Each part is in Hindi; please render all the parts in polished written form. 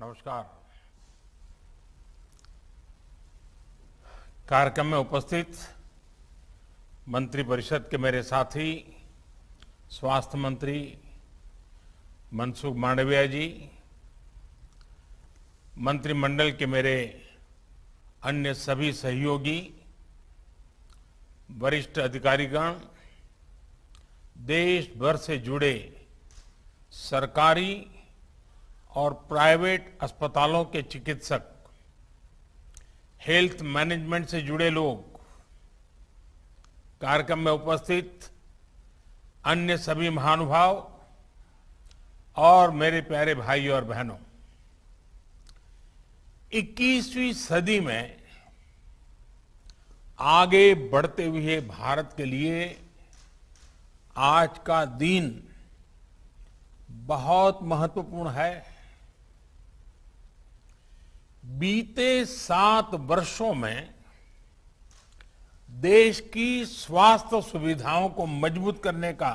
नमस्कार। कार्यक्रम में उपस्थित मंत्रिपरिषद के मेरे साथी स्वास्थ्य मंत्री मनसुख मांडविया जी, मंत्रिमंडल के मेरे अन्य सभी सहयोगी, वरिष्ठ अधिकारीगण, देश भर से जुड़े सरकारी और प्राइवेट अस्पतालों के चिकित्सक, हेल्थ मैनेजमेंट से जुड़े लोग, कार्यक्रम में उपस्थित अन्य सभी महानुभाव और मेरे प्यारे भाई और बहनों, 21वीं सदी में आगे बढ़ते हुए भारत के लिए आज का दिन बहुत महत्वपूर्ण है। बीते 7 वर्षों में देश की स्वास्थ्य सुविधाओं को मजबूत करने का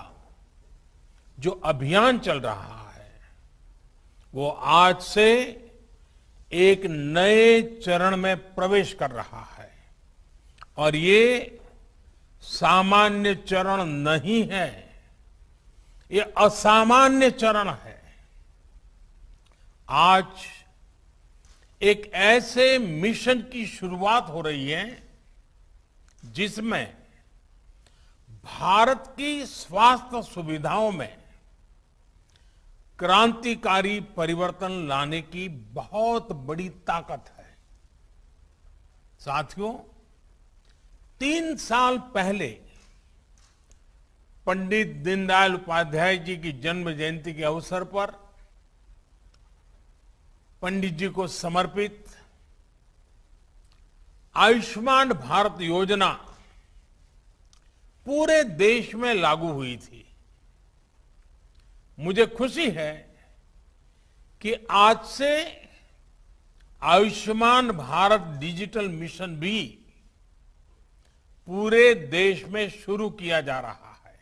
जो अभियान चल रहा है, वो आज से एक नए चरण में प्रवेश कर रहा है और ये सामान्य चरण नहीं है, ये असामान्य चरण है। आज एक ऐसे मिशन की शुरुआत हो रही है जिसमें भारत की स्वास्थ्य सुविधाओं में क्रांतिकारी परिवर्तन लाने की बहुत बड़ी ताकत है। साथियों, 3 साल पहले पंडित दीनदयाल उपाध्याय जी की जन्म जयंती के अवसर पर पंडित जी को समर्पित आयुष्मान भारत योजना पूरे देश में लागू हुई थी। मुझे खुशी है कि आज से आयुष्मान भारत डिजिटल मिशन भी पूरे देश में शुरू किया जा रहा है।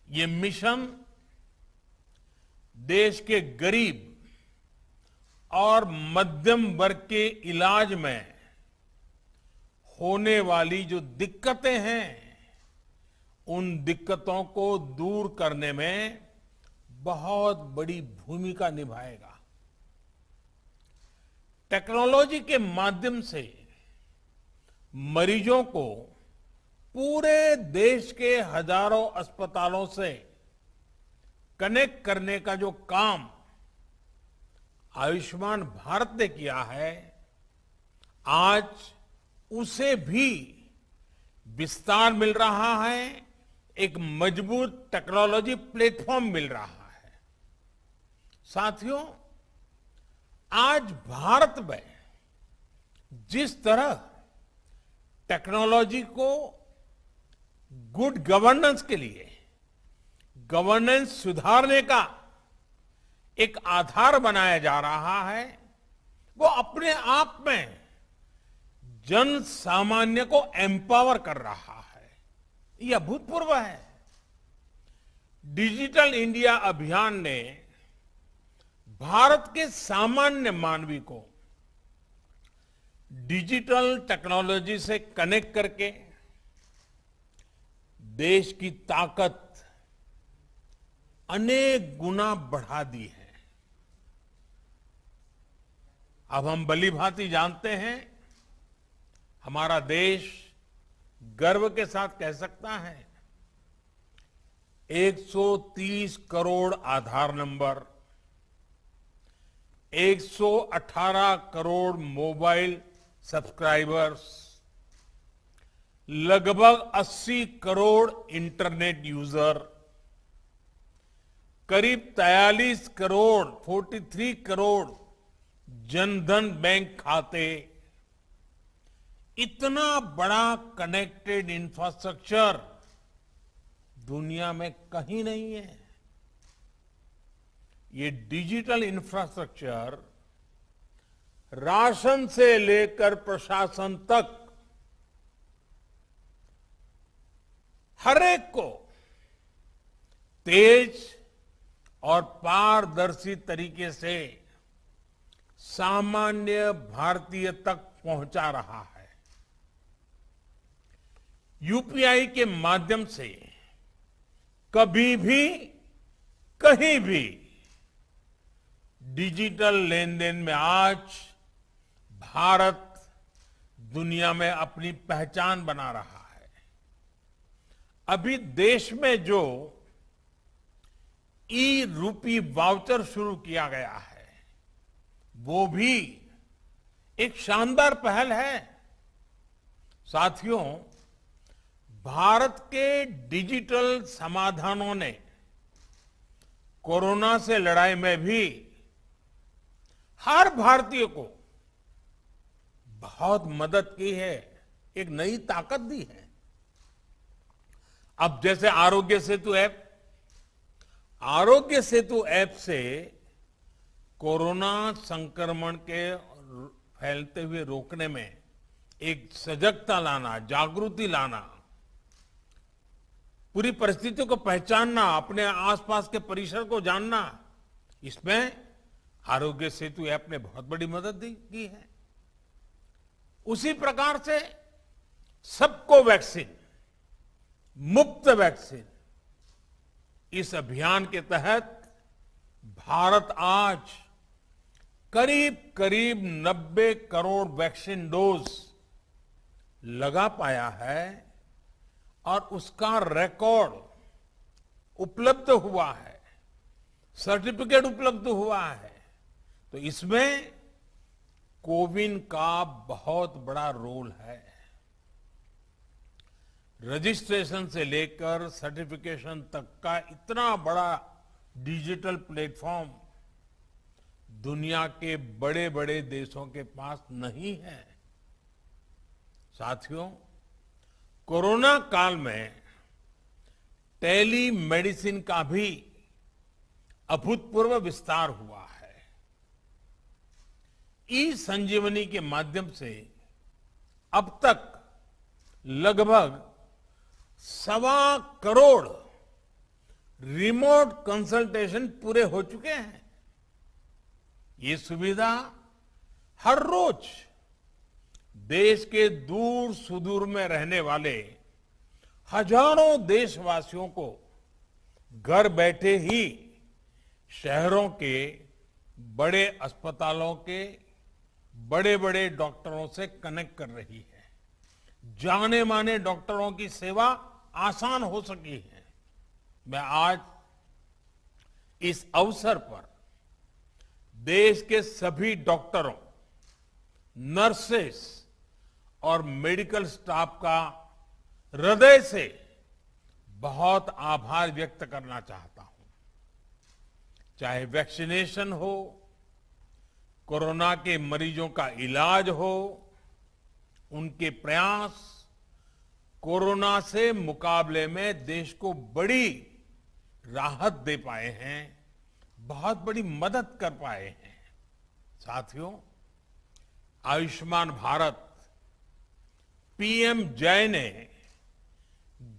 ये मिशन देश के गरीब और मध्यम वर्ग के इलाज में होने वाली जो दिक्कतें हैं, उन दिक्कतों को दूर करने में बहुत बड़ी भूमिका निभाएगा। टेक्नोलॉजी के माध्यम से मरीजों को पूरे देश के हजारों अस्पतालों से कनेक्ट करने का जो काम आयुष्मान भारत ने किया है, आज उसे भी विस्तार मिल रहा है, एक मजबूत टेक्नोलॉजी प्लेटफॉर्म मिल रहा है। साथियों, आज भारत में जिस तरह टेक्नोलॉजी को गुड गवर्नेंस के लिए, गवर्नेंस सुधारने का एक आधार बनाया जा रहा है, वो अपने आप में जन सामान्य को एम्पावर कर रहा है। यह अभूतपूर्व है। डिजिटल इंडिया अभियान ने भारत के सामान्य मानवी को डिजिटल टेक्नोलॉजी से कनेक्ट करके देश की ताकत अनेक गुना बढ़ा दी है। अब हम भलीभांति जानते हैं, हमारा देश गर्व के साथ कह सकता है 130 करोड़ आधार नंबर, 118 करोड़ मोबाइल सब्सक्राइबर्स, लगभग 80 करोड़ इंटरनेट यूजर, करीब 43 करोड़ 43 करोड़ जनधन बैंक खाते, इतना बड़ा कनेक्टेड इंफ्रास्ट्रक्चर दुनिया में कहीं नहीं है। ये डिजिटल इंफ्रास्ट्रक्चर राशन से लेकर प्रशासन तक हर एक को तेज और पारदर्शी तरीके से सामान्य भारतीय तक पहुंचा रहा है। यूपीआई के माध्यम से कभी भी कहीं भी डिजिटल लेन देन में आज भारत दुनिया में अपनी पहचान बना रहा है। अभी देश में जो ई रूपी वाउचर शुरू किया गया है, वो भी एक शानदार पहल है। साथियों, भारत के डिजिटल समाधानों ने कोरोना से लड़ाई में भी हर भारतीय को बहुत मदद की है, एक नई ताकत दी है। अब जैसे आरोग्य सेतु ऐप से कोरोना संक्रमण के फैलते हुए रोकने में एक सजगता लाना, जागृति लाना, पूरी परिस्थितियों को पहचानना, अपने आसपास के परिसर को जानना, इसमें आरोग्य सेतु ऐप ने बहुत बड़ी मदद की है। उसी प्रकार से सबको वैक्सीन, मुफ्त वैक्सीन, इस अभियान के तहत भारत आज करीब करीब 90 करोड़ वैक्सीन डोज लगा पाया है और उसका रिकॉर्ड उपलब्ध हुआ है, सर्टिफिकेट उपलब्ध हुआ है। तो इसमें कोविन का बहुत बड़ा रोल है। रजिस्ट्रेशन से लेकर सर्टिफिकेशन तक का इतना बड़ा डिजिटल प्लेटफॉर्म दुनिया के बड़े बड़े देशों के पास नहीं है। साथियों, कोरोना काल में टेली मेडिसिन का भी अभूतपूर्व विस्तार हुआ है। ई संजीवनी के माध्यम से अब तक लगभग 1.25 करोड़ रिमोट कंसल्टेशन पूरे हो चुके हैं। ये सुविधा हर रोज देश के दूर सुदूर में रहने वाले हजारों देशवासियों को घर बैठे ही शहरों के बड़े अस्पतालों के बड़े बड़े डॉक्टरों से कनेक्ट कर रही है। जाने माने डॉक्टरों की सेवा आसान हो सकी है। मैं आज इस अवसर पर देश के सभी डॉक्टरों, नर्सेस और मेडिकल स्टाफ का हृदय से बहुत आभार व्यक्त करना चाहता हूं। चाहे वैक्सीनेशन हो, कोरोना के मरीजों का इलाज हो, उनके प्रयास कोरोना से मुकाबले में देश को बड़ी राहत दे पाए हैं, बहुत बड़ी मदद कर पाए हैं। साथियों, आयुष्मान भारत पीएम जय ने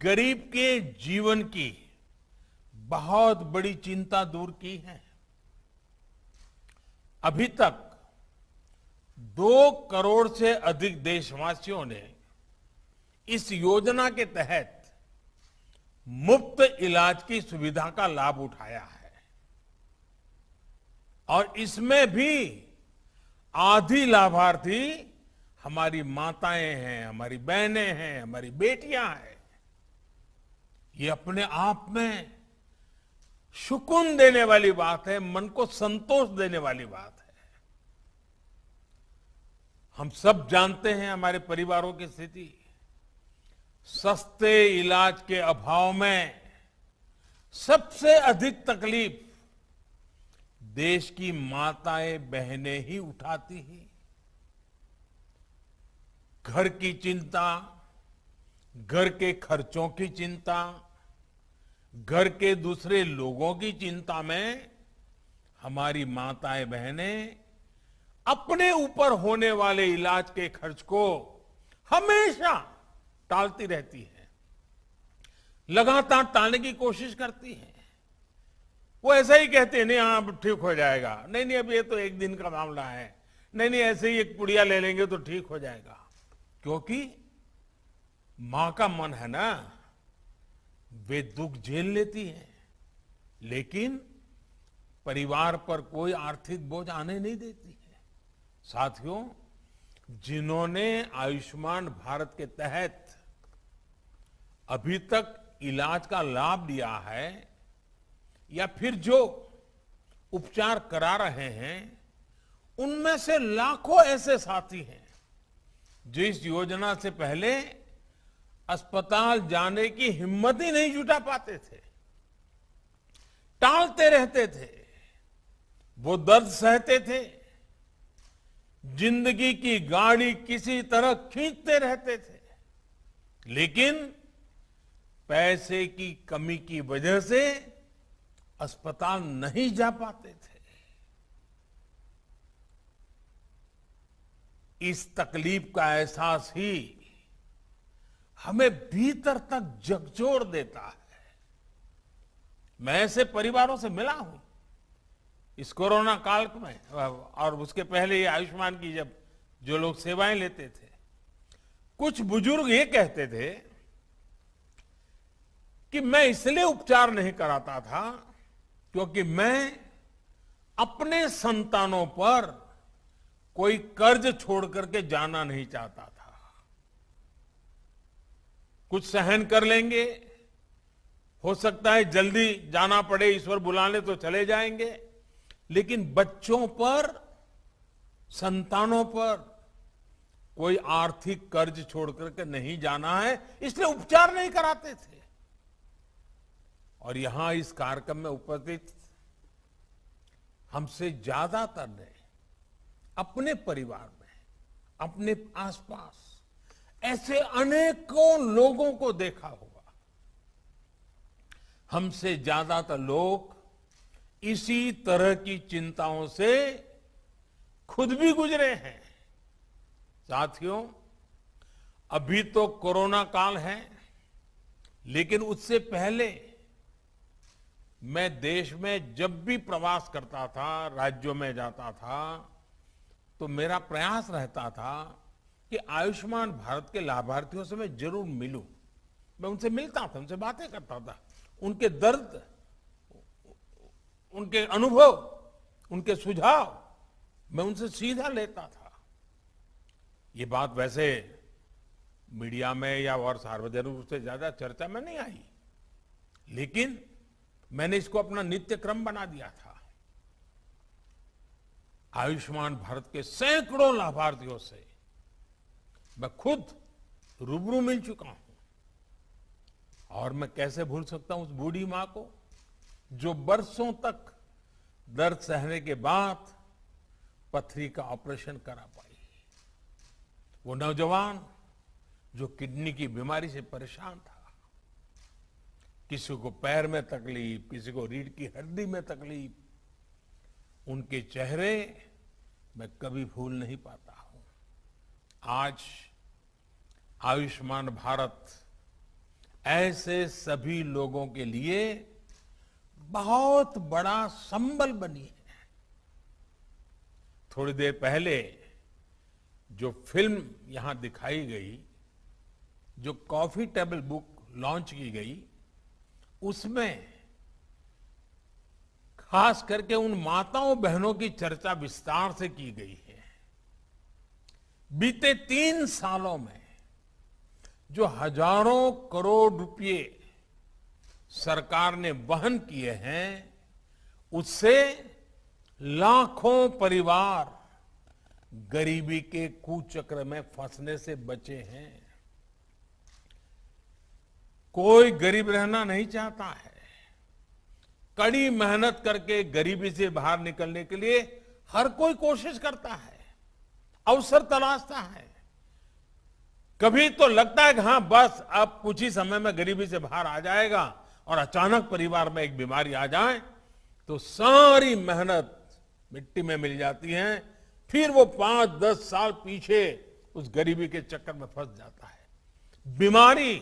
गरीब के जीवन की बहुत बड़ी चिंता दूर की है। अभी तक 2 करोड़ से अधिक देशवासियों ने इस योजना के तहत मुफ्त इलाज की सुविधा का लाभ उठाया है और इसमें भी आधी लाभार्थी हमारी माताएं हैं, हमारी बहनें हैं, हमारी बेटियां हैं। ये अपने आप में सुकून देने वाली बात है, मन को संतोष देने वाली बात है। हम सब जानते हैं हमारे परिवारों की स्थिति। सस्ते इलाज के अभाव में सबसे अधिक तकलीफ देश की माताएं बहनें ही उठाती हैं। घर की चिंता, घर के खर्चों की चिंता, घर के दूसरे लोगों की चिंता में हमारी माताएं बहनें अपने ऊपर होने वाले इलाज के खर्च को हमेशा टालती रहती है, लगातार टालने की कोशिश करती है। वो ऐसा ही कहते हैं, नहीं हाँ अब ठीक हो जाएगा, नहीं नहीं अब ये तो एक दिन का मामला है, नहीं नहीं ऐसे ही एक पुड़िया ले लेंगे तो ठीक हो जाएगा। क्योंकि मां का मन है ना, वे दुख झेल लेती है, लेकिन परिवार पर कोई आर्थिक बोझ आने नहीं देती है। साथियों, जिन्होंने आयुष्मान भारत के तहत अभी तक इलाज का लाभ लिया है या फिर जो उपचार करा रहे हैं, उनमें से लाखों ऐसे साथी हैं जो इस योजना से पहले अस्पताल जाने की हिम्मत ही नहीं जुटा पाते थे, टालते रहते थे, वो दर्द सहते थे, जिंदगी की गाड़ी किसी तरह खींचते रहते थे, लेकिन पैसे की कमी की वजह से अस्पताल नहीं जा पाते थे। इस तकलीफ का एहसास ही हमें भीतर तक झकझोर देता है। मैं ऐसे परिवारों से मिला हूं इस कोरोना काल में, और उसके पहले ये आयुष्मान की जब जो लोग सेवाएं लेते थे, कुछ बुजुर्ग ये कहते थे कि मैं इसलिए उपचार नहीं कराता था क्योंकि मैं अपने संतानों पर कोई कर्ज छोड़ करके जाना नहीं चाहता था। कुछ सहन कर लेंगे, हो सकता है जल्दी जाना पड़े, ईश्वर बुला ले तो चले जाएंगे, लेकिन बच्चों पर, संतानों पर कोई आर्थिक कर्ज छोड़ करके नहीं जाना है, इसलिए उपचार नहीं कराते थे। और यहां इस कार्यक्रम में उपस्थित हमसे ज्यादातर ने अपने परिवार में, अपने आसपास ऐसे अनेकों लोगों को देखा होगा। हमसे ज्यादातर लोग इसी तरह की चिंताओं से खुद भी गुजरे हैं। साथियों, अभी तो कोरोना काल है, लेकिन उससे पहले मैं देश में जब भी प्रवास करता था, राज्यों में जाता था, तो मेरा प्रयास रहता था कि आयुष्मान भारत के लाभार्थियों से मैं जरूर मिलूं। मैं उनसे मिलता था, उनसे बातें करता था, उनके दर्द, उनके अनुभव, उनके सुझाव मैं उनसे सीधा लेता था। ये बात वैसे मीडिया में या और सार्वजनिक रूप से ज्यादा चर्चा में नहीं आई, लेकिन मैंने इसको अपना नित्य क्रम बना दिया था। आयुष्मान भारत के सैकड़ों लाभार्थियों से मैं खुद रूबरू मिल चुका हूं, और मैं कैसे भूल सकता हूं उस बूढ़ी मां को जो बरसों तक दर्द सहने के बाद पथरी का ऑपरेशन करा पाई, वो नौजवान जो किडनी की बीमारी से परेशान था, किसी को पैर में तकलीफ, किसी को रीढ़ की हड्डी में तकलीफ, उनके चेहरे मैं कभी भूल नहीं पाता हूं। आज आयुष्मान भारत ऐसे सभी लोगों के लिए बहुत बड़ा संबल बनी है। थोड़ी देर पहले जो फिल्म यहां दिखाई गई, जो कॉफी टेबल बुक लॉन्च की गई, उसमें खास करके उन माताओं बहनों की चर्चा विस्तार से की गई है। बीते 3 सालों में जो हजारों करोड़ रुपए सरकार ने वहन किए हैं, उससे लाखों परिवार गरीबी के कुचक्र में फंसने से बचे हैं। कोई गरीब रहना नहीं चाहता है। कड़ी मेहनत करके गरीबी से बाहर निकलने के लिए हर कोई कोशिश करता है, अवसर तलाशता है। कभी तो लगता है कि हाँ बस अब कुछ ही समय में गरीबी से बाहर आ जाएगा, और अचानक परिवार में एक बीमारी आ जाए तो सारी मेहनत मिट्टी में मिल जाती है। फिर वो 5-10 साल पीछे उस गरीबी के चक्कर में फंस जाता है। बीमारी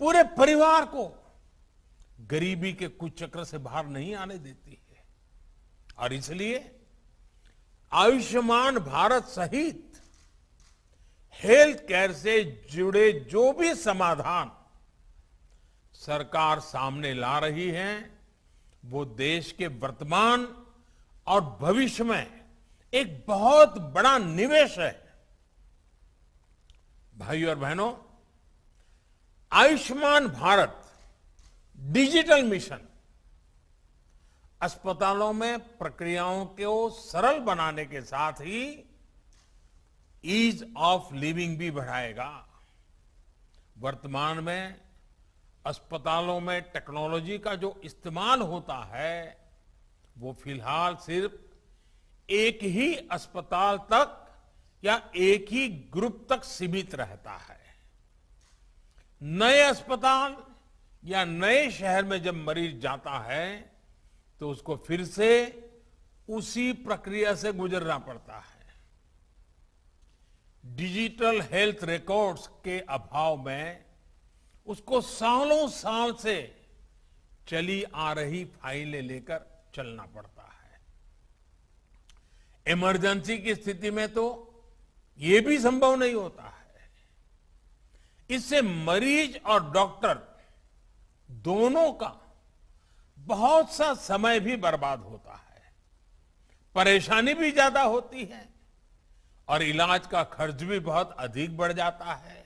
पूरे परिवार को गरीबी के कुचक्र से बाहर नहीं आने देती है। और इसलिए आयुष्मान भारत सहित हेल्थ केयर से जुड़े जो भी समाधान सरकार सामने ला रही है, वो देश के वर्तमान और भविष्य में एक बहुत बड़ा निवेश है। भाइयों और बहनों, आयुष्मान भारत डिजिटल मिशन अस्पतालों में प्रक्रियाओं को सरल बनाने के साथ ही ईज ऑफ लिविंग भी बढ़ाएगा। वर्तमान में अस्पतालों में टेक्नोलॉजी का जो इस्तेमाल होता है, वो फिलहाल सिर्फ एक ही अस्पताल तक या एक ही ग्रुप तक सीमित रहता है। नए अस्पताल या नए शहर में जब मरीज जाता है तो उसको फिर से उसी प्रक्रिया से गुजरना पड़ता है। डिजिटल हेल्थ रिकॉर्ड्स के अभाव में उसको सालों साल से चली आ रही फाइलें लेकर चलना पड़ता है। इमरजेंसी की स्थिति में तो ये भी संभव नहीं होता है। इससे मरीज और डॉक्टर दोनों का बहुत सा समय भी बर्बाद होता है, परेशानी भी ज्यादा होती है और इलाज का खर्च भी बहुत अधिक बढ़ जाता है।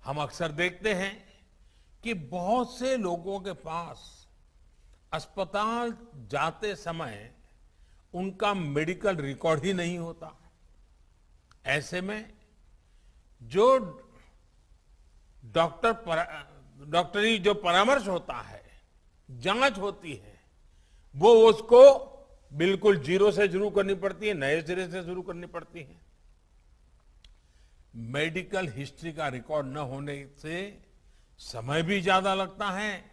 हम अक्सर देखते हैं कि बहुत से लोगों के पास अस्पताल जाते समय उनका मेडिकल रिकॉर्ड ही नहीं होता। ऐसे में जो डॉक्टरी जो परामर्श होता है, जांच होती है, वो उसको बिल्कुल जीरो से शुरू करनी पड़ती है, नए सिरे से शुरू करनी पड़ती है। मेडिकल हिस्ट्री का रिकॉर्ड न होने से समय भी ज्यादा लगता है,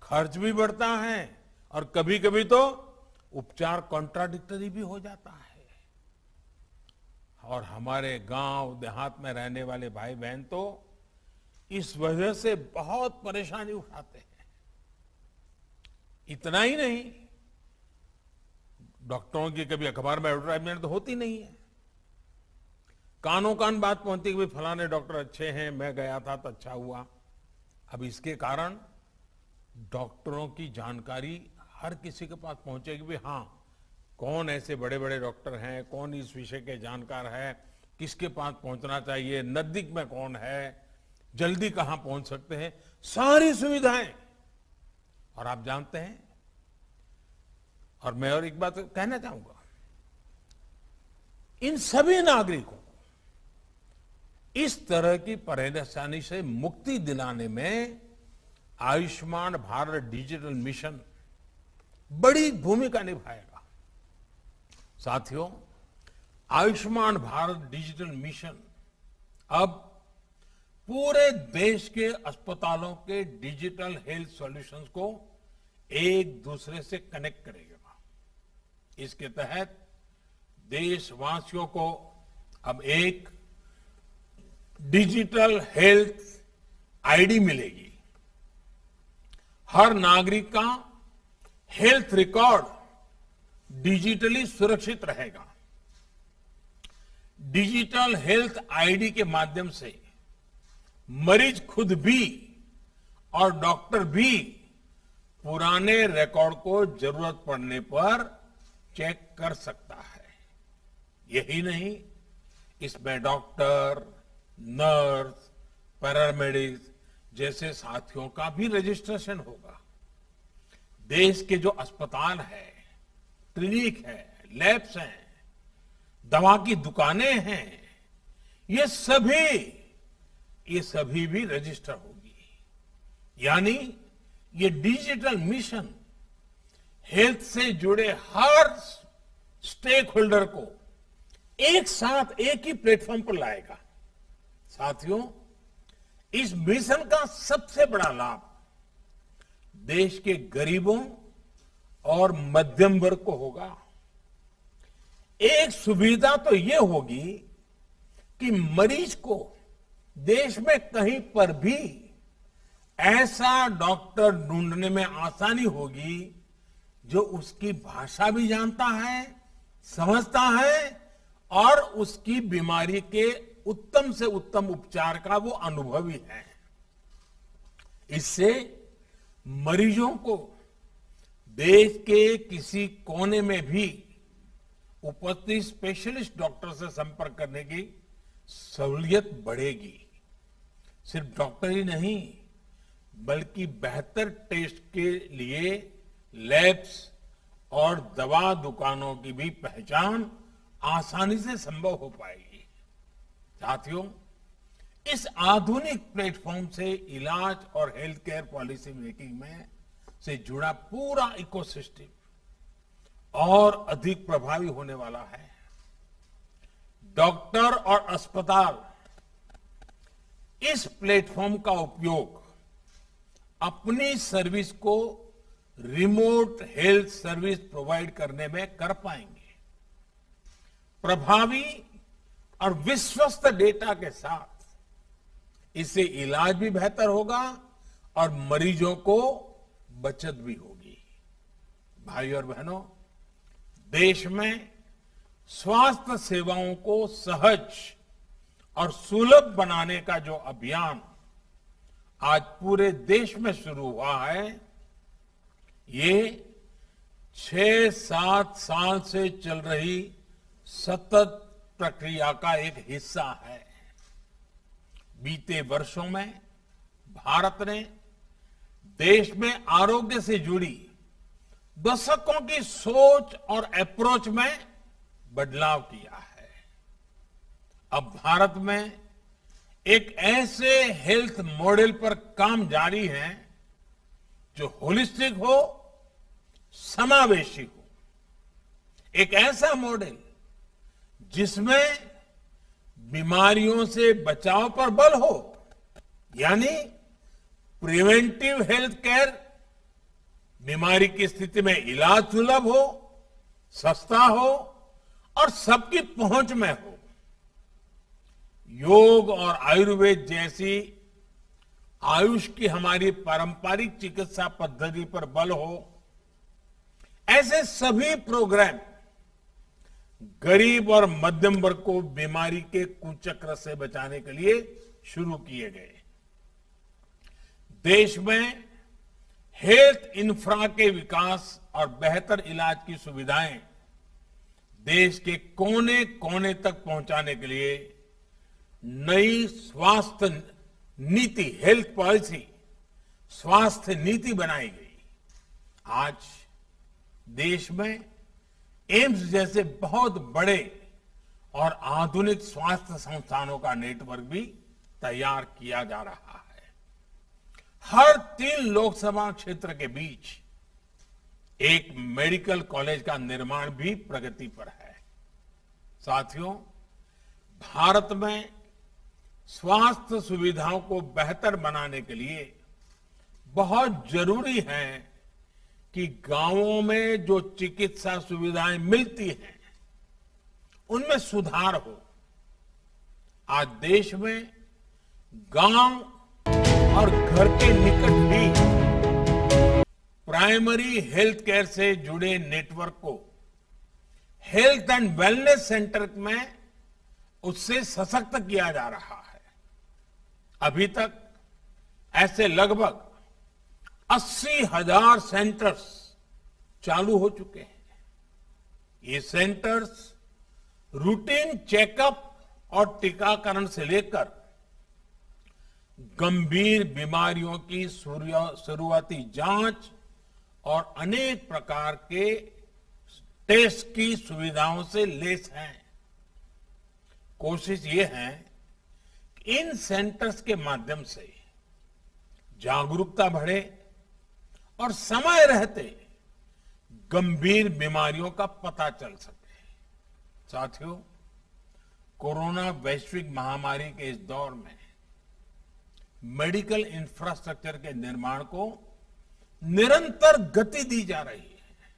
खर्च भी बढ़ता है और कभी कभी तो उपचार कॉन्ट्राडिक्टरी भी हो जाता है। और हमारे गांव देहात में रहने वाले भाई बहन तो इस वजह से बहुत परेशानी उठाते हैं। इतना ही नहीं, डॉक्टरों की कभी अखबार में एडवर्टाइजमेंट तो होती नहीं है, कानों कान बात पहुंचती कि भाई फलाने डॉक्टर अच्छे हैं, मैं गया था तो अच्छा हुआ। अब इसके कारण डॉक्टरों की जानकारी हर किसी के पास पहुंचेगी भी, हाँ कौन ऐसे बड़े बड़े डॉक्टर हैं, कौन इस विषय के जानकार है, किसके पास पहुंचना चाहिए, नजदीक में कौन है, जल्दी कहां पहुंच सकते हैं, सारी सुविधाएं। और आप जानते हैं, और मैं और एक बात कहना चाहूंगा, इन सभी नागरिकों को इस तरह की परेशानी से मुक्ति दिलाने में आयुष्मान भारत डिजिटल मिशन बड़ी भूमिका निभाएगा। साथियों, आयुष्मान भारत डिजिटल मिशन अब पूरे देश के अस्पतालों के डिजिटल हेल्थ सॉल्यूशंस को एक दूसरे से कनेक्ट करेगा। इसके तहत देशवासियों को अब एक डिजिटल हेल्थ आईडी मिलेगी। हर नागरिक का हेल्थ रिकॉर्ड डिजिटली सुरक्षित रहेगा। डिजिटल हेल्थ आईडी के माध्यम से मरीज खुद भी और डॉक्टर भी पुराने रिकॉर्ड को जरूरत पड़ने पर चेक कर सकता है। यही नहीं, इसमें डॉक्टर, नर्स, पैरामेडिक्स जैसे साथियों का भी रजिस्ट्रेशन होगा। देश के जो अस्पताल है, क्लिनिक है, लैब्स हैं, दवा की दुकानें हैं, ये सभी भी रजिस्टर होगी। यानी ये डिजिटल मिशन हेल्थ से जुड़े हर स्टेक होल्डर को एक साथ एक ही प्लेटफॉर्म पर लाएगा। साथियों, इस मिशन का सबसे बड़ा लाभ देश के गरीबों और मध्यम वर्ग को होगा। एक सुविधा तो यह होगी कि मरीज को देश में कहीं पर भी ऐसा डॉक्टर ढूंढने में आसानी होगी जो उसकी भाषा भी जानता है, समझता है और उसकी बीमारी के उत्तम से उत्तम उपचार का वो अनुभवी है। इससे मरीजों को देश के किसी कोने में भी उपस्थित स्पेशलिस्ट डॉक्टर से संपर्क करने की सहूलियत बढ़ेगी। सिर्फ डॉक्टर ही नहीं, बल्कि बेहतर टेस्ट के लिए लैब्स और दवा दुकानों की भी पहचान आसानी से संभव हो पाएगी। साथियों, इस आधुनिक प्लेटफॉर्म से इलाज और हेल्थ केयर पॉलिसी मेकिंग में से जुड़ा पूरा इकोसिस्टम और अधिक प्रभावी होने वाला है। डॉक्टर और अस्पताल इस प्लेटफॉर्म का उपयोग अपनी सर्विस को रिमोट हेल्थ सर्विस प्रोवाइड करने में कर पाएंगे। प्रभावी और विश्वस्त डेटा के साथ इससे इलाज भी बेहतर होगा और मरीजों को बचत भी होगी। भाइयों और बहनों, देश में स्वास्थ्य सेवाओं को सहज और सुलभ बनाने का जो अभियान आज पूरे देश में शुरू हुआ है, ये 6-7 साल से चल रही सतत प्रक्रिया का एक हिस्सा है। बीते वर्षों में भारत ने देश में आरोग्य से जुड़ी दशकों की सोच और अप्रोच में बदलाव किया है। अब भारत में एक ऐसे हेल्थ मॉडल पर काम जारी है जो होलिस्टिक हो, समावेशी हो। एक ऐसा मॉडल जिसमें बीमारियों से बचाव पर बल हो, यानी प्रिवेंटिव हेल्थ केयर, बीमारी की स्थिति में इलाज सुलभ हो, सस्ता हो और सबकी पहुंच में हो। योग और आयुर्वेद जैसी आयुष की हमारी पारंपरिक चिकित्सा पद्धति पर बल हो। ऐसे सभी प्रोग्राम गरीब और मध्यम वर्ग को बीमारी के कुचक्र से बचाने के लिए शुरू किए गए। देश में हेल्थ इंफ्रा के विकास और बेहतर इलाज की सुविधाएं देश के कोने कोने तक पहुंचाने के लिए नई स्वास्थ्य नीति, हेल्थ पॉलिसी, स्वास्थ्य नीति बनाई गई। आज देश में एम्स जैसे बहुत बड़े और आधुनिक स्वास्थ्य संस्थानों का नेटवर्क भी तैयार किया जा रहा है। हर 3 लोकसभा क्षेत्र के बीच एक मेडिकल कॉलेज का निर्माण भी प्रगति पर है। साथियों, भारत में स्वास्थ्य सुविधाओं को बेहतर बनाने के लिए बहुत जरूरी है कि गांवों में जो चिकित्सा सुविधाएं मिलती हैं, उनमें सुधार हो। आज देश में गांव और घर के निकट भी प्राइमरी हेल्थ केयर से जुड़े नेटवर्क को हेल्थ एंड वेलनेस सेंटर में उससे सशक्त किया जा रहा है। अभी तक ऐसे लगभग 80,000 सेंटर्स चालू हो चुके हैं। ये सेंटर्स रूटीन चेकअप और टीकाकरण से लेकर गंभीर बीमारियों की शुरुआती जांच और अनेक प्रकार के टेस्ट की सुविधाओं से लैस हैं। कोशिश ये है कि इन सेंटर्स के माध्यम से जागरूकता बढ़े और समय रहते गंभीर बीमारियों का पता चल सके। साथियों, कोरोना वैश्विक महामारी के इस दौर में मेडिकल इंफ्रास्ट्रक्चर के निर्माण को निरंतर गति दी जा रही है।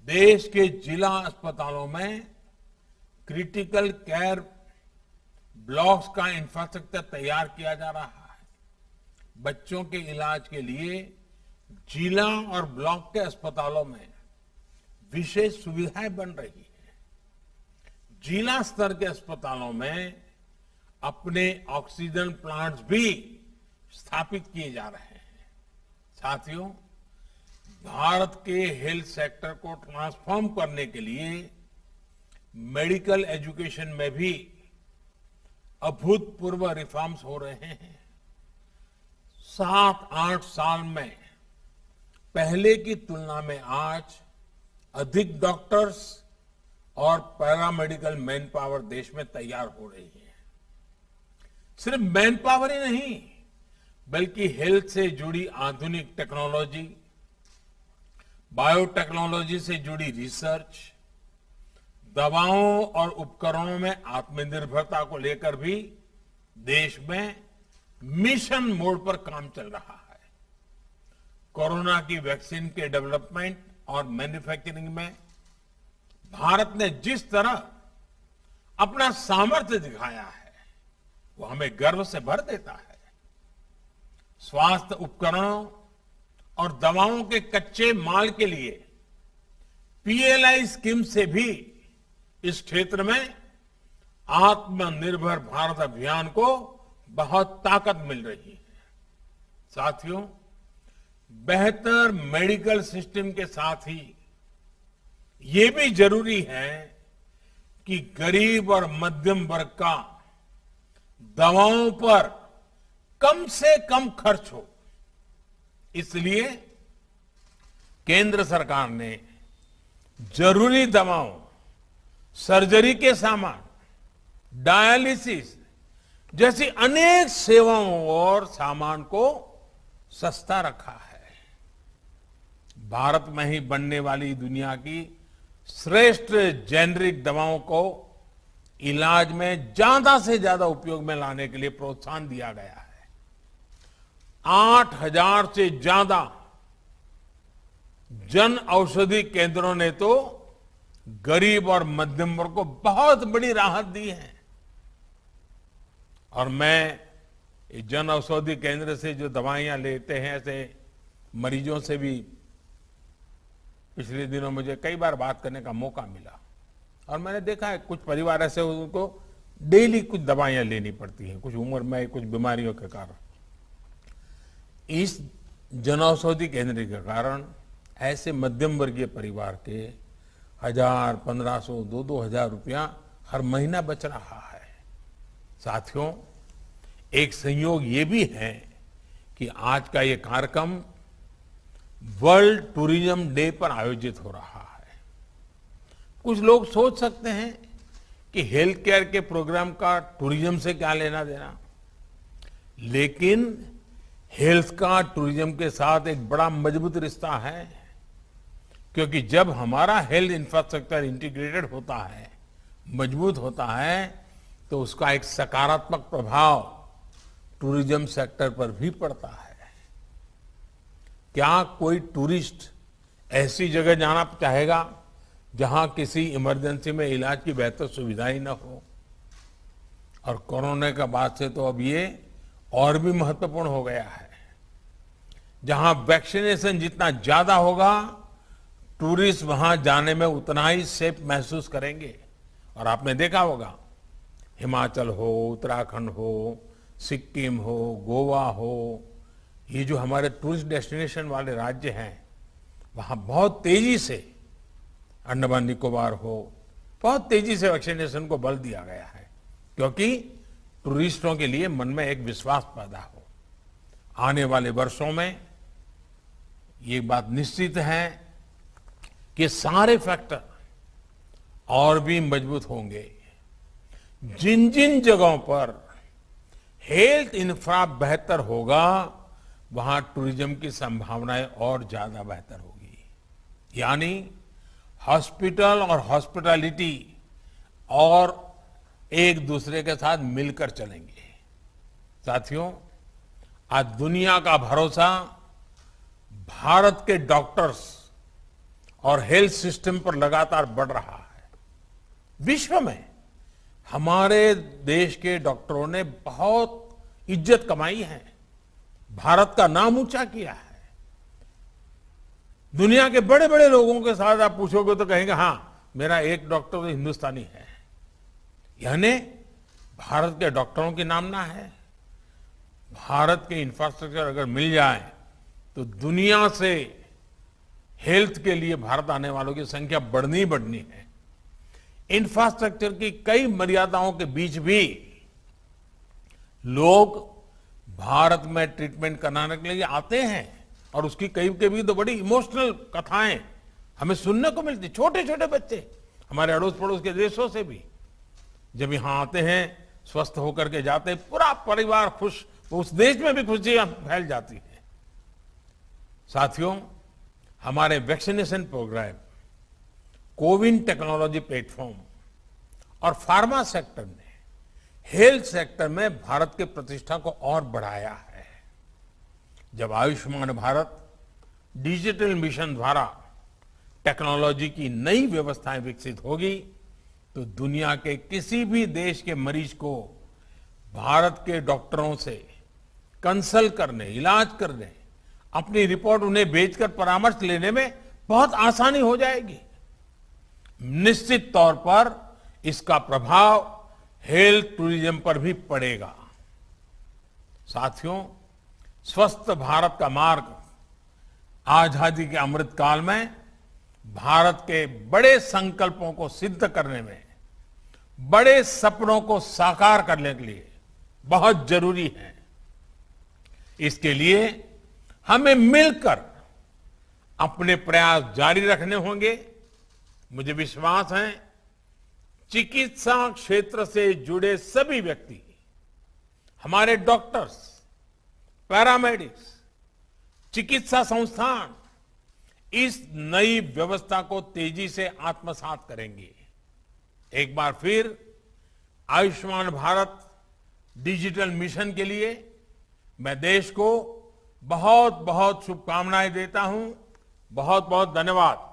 देश के जिला अस्पतालों में क्रिटिकल केयर ब्लॉक्स का इंफ्रास्ट्रक्चर तैयार किया जा रहा है। बच्चों के इलाज के लिए जिला और ब्लॉक के अस्पतालों में विशेष सुविधाएं बन रही है। जिला स्तर के अस्पतालों में अपने ऑक्सीजन प्लांट्स भी स्थापित किए जा रहे हैं। साथियों, भारत के हेल्थ सेक्टर को ट्रांसफॉर्म करने के लिए मेडिकल एजुकेशन में भी अभूतपूर्व रिफॉर्म्स हो रहे हैं। 7-8 साल में पहले की तुलना में आज अधिक डॉक्टर्स और पैरामेडिकल मैन पावर देश में तैयार हो रही है। सिर्फ मैन पावर ही नहीं, बल्कि हेल्थ से जुड़ी आधुनिक टेक्नोलॉजी, बायोटेक्नोलॉजी से जुड़ी रिसर्च, दवाओं और उपकरणों में आत्मनिर्भरता को लेकर भी देश में मिशन मोड पर काम चल रहा है। कोरोना की वैक्सीन के डेवलपमेंट और मैन्युफैक्चरिंग में भारत ने जिस तरह अपना सामर्थ्य दिखाया है, वो हमें गर्व से भर देता है। स्वास्थ्य उपकरणों और दवाओं के कच्चे माल के लिए पीएलआई स्कीम से भी इस क्षेत्र में आत्मनिर्भर भारत अभियान को बहुत ताकत मिल रही है। साथियों, बेहतर मेडिकल सिस्टम के साथ ही ये भी जरूरी है कि गरीब और मध्यम वर्ग का दवाओं पर कम से कम खर्च हो। इसलिए केंद्र सरकार ने जरूरी दवाओं, सर्जरी के सामान, डायलिसिस जैसी अनेक सेवाओं और सामान को सस्ता रखा है। भारत में ही बनने वाली दुनिया की श्रेष्ठ जेनरिक दवाओं को इलाज में ज्यादा से ज्यादा उपयोग में लाने के लिए प्रोत्साहन दिया गया है। 8,000 से ज्यादा जन औषधि केंद्रों ने तो गरीब और मध्यम वर्ग को बहुत बड़ी राहत दी है। और मैं जन औषधि केंद्र से जो दवाइयां लेते हैं, ऐसे मरीजों से भी पिछले दिनों मुझे कई बार बात करने का मौका मिला और मैंने देखा है कुछ परिवार ऐसे उनको डेली कुछ दवाइयां लेनी पड़ती हैं, कुछ उम्र में कुछ बीमारियों के कारण। इस जनऔषधि केंद्र के कारण ऐसे मध्यम वर्गीय परिवार के 1,000, 1,500, 2,000 रुपया हर महीना बच रहा है। साथियों, एक संयोग ये भी है कि आज का ये कार्यक्रम वर्ल्ड टूरिज्म डे पर आयोजित हो रहा है। कुछ लोग सोच सकते हैं कि हेल्थ केयर के प्रोग्राम का टूरिज्म से क्या लेना देना, लेकिन हेल्थ का टूरिज्म के साथ एक बड़ा मजबूत रिश्ता है, क्योंकि जब हमारा हेल्थ इंफ्रास्ट्रक्चर इंटीग्रेटेड होता है, मजबूत होता है, तो उसका एक सकारात्मक प्रभाव टूरिज्म सेक्टर पर भी पड़ता है। क्या कोई टूरिस्ट ऐसी जगह जाना चाहेगा जहां किसी इमरजेंसी में इलाज की बेहतर सुविधा ही न हो? और कोरोना के बाद से तो अब ये और भी महत्वपूर्ण हो गया है। जहां वैक्सीनेशन जितना ज्यादा होगा, टूरिस्ट वहां जाने में उतना ही सेफ महसूस करेंगे। और आपने देखा होगा, हिमाचल हो, उत्तराखंड हो, सिक्किम हो, गोवा हो, ये जो हमारे टूरिस्ट डेस्टिनेशन वाले राज्य हैं, वहां बहुत तेजी से, अंडमान निकोबार हो, बहुत तेजी से वैक्सीनेशन को बल दिया गया है, क्योंकि टूरिस्टों के लिए मन में एक विश्वास पैदा हो। आने वाले वर्षों में ये बात निश्चित है कि सारे फैक्टर और भी मजबूत होंगे। जिन जिन जगहों पर हेल्थ इंफ्रा बेहतर होगा, वहां टूरिज्म की संभावनाएं और ज्यादा बेहतर होगी। यानी हॉस्पिटल और हॉस्पिटैलिटी और एक दूसरे के साथ मिलकर चलेंगे। साथियों, आज दुनिया का भरोसा भारत के डॉक्टर्स और हेल्थ सिस्टम पर लगातार बढ़ रहा है। विश्व में हमारे देश के डॉक्टरों ने बहुत इज्जत कमाई है। भारत का नाम ऊंचा किया है। दुनिया के बड़े बड़े लोगों के साथ आप पूछोगे तो कहेंगे हाँ, मेरा एक डॉक्टर तो हिंदुस्तानी है। यानी भारत के डॉक्टरों की नामना है। भारत के इंफ्रास्ट्रक्चर अगर मिल जाए तो दुनिया से हेल्थ के लिए भारत आने वालों की संख्या बढ़नी बढ़नी है। इंफ्रास्ट्रक्चर की कई मर्यादाओं के बीच भी लोग भारत में ट्रीटमेंट कराने के लिए आते हैं और उसकी कई कभी तो बड़ी इमोशनल कथाएं हमें सुनने को मिलती। छोटे छोटे बच्चे हमारे अड़ोस पड़ोस के देशों से भी जब यहां आते हैं, स्वस्थ होकर के जाते हैं, पूरा परिवार खुश, उस देश में भी खुशियां फैल जाती है। साथियों, हमारे vaccination programme, CoWIN technology platform और फार्मा सेक्टर ने हेल्थ सेक्टर में भारत की प्रतिष्ठा को और बढ़ाया है। जब आयुष्मान भारत डिजिटल मिशन द्वारा टेक्नोलॉजी की नई व्यवस्थाएं विकसित होगी तो दुनिया के किसी भी देश के मरीज को भारत के डॉक्टरों से कंसल्ट करने, इलाज करने, अपनी रिपोर्ट उन्हें भेजकर परामर्श लेने में बहुत आसानी हो जाएगी। निश्चित तौर पर इसका प्रभाव हेल्थ टूरिज्म पर भी पड़ेगा। साथियों, स्वस्थ भारत का मार्ग आजादी के अमृत काल में भारत के बड़े संकल्पों को सिद्ध करने में, बड़े सपनों को साकार करने के लिए बहुत जरूरी है। इसके लिए हमें मिलकर अपने प्रयास जारी रखने होंगे। मुझे विश्वास है चिकित्सा क्षेत्र से जुड़े सभी व्यक्ति, हमारे डॉक्टर्स, पैरामेडिक्स, चिकित्सा संस्थान इस नई व्यवस्था को तेजी से आत्मसात करेंगे। एक बार फिर आयुष्मान भारत डिजिटल मिशन के लिए मैं देश को बहुत बहुत शुभकामनाएं देता हूं। बहुत बहुत धन्यवाद।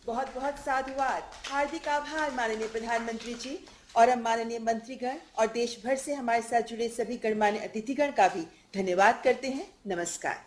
बहुत बहुत साधुवाद। हार्दिक आभार माननीय प्रधानमंत्री जी। और हम माननीय मंत्रीगण और देश भर से हमारे साथ जुड़े सभी गणमान्य अतिथिगण का भी धन्यवाद करते हैं। नमस्कार।